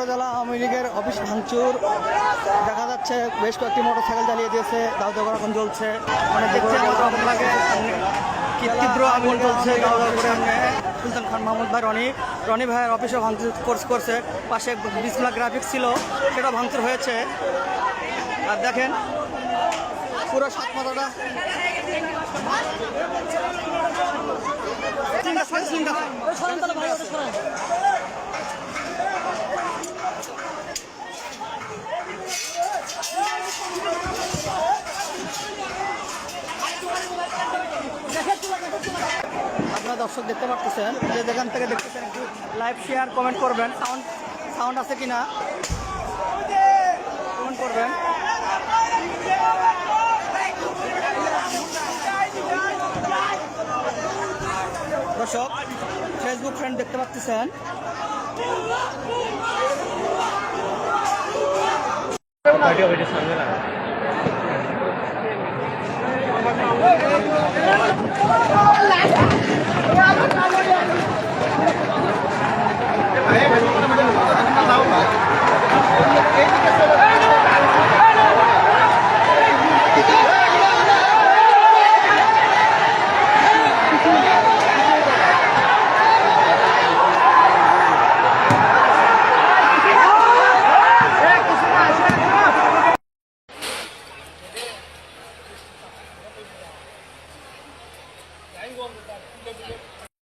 উপজেলা আওয়ামী লীগের অফিস ভাঙচুর দেখা যাচ্ছে, বেশ কয়েকটি মোটরসাইকেল জ্বালিয়ে দিয়েছে, দাউ দাউ করে আগুন জ্বলছে, মানে দেখতে আমার আগুন লাগে, কি তীব্র আগুন জ্বলছে দাউ দাউ করে। সুলতান খান মাহমুদ ভাই রনি ভাইয়ের অফিসে ভাঙচুর করছে, পাশে বিসমিল্লাহ গ্রাফিক্স ছিল, সেটা ভাঙচুর হয়েছে। আর দেখেন পুরো সাত মাথাটা আপনারা দর্শক দেখতে পাচ্ছেন, যে যেখান থেকে দেখতেছেন একটু লাইভ শেয়ার কমেন্ট করবেন, সাউন্ড আছে কিনা কমেন্ট করবেন। দর্শক ফেসবুক ফ্রেন্ড দেখতে পাচ্ছেন, সামনে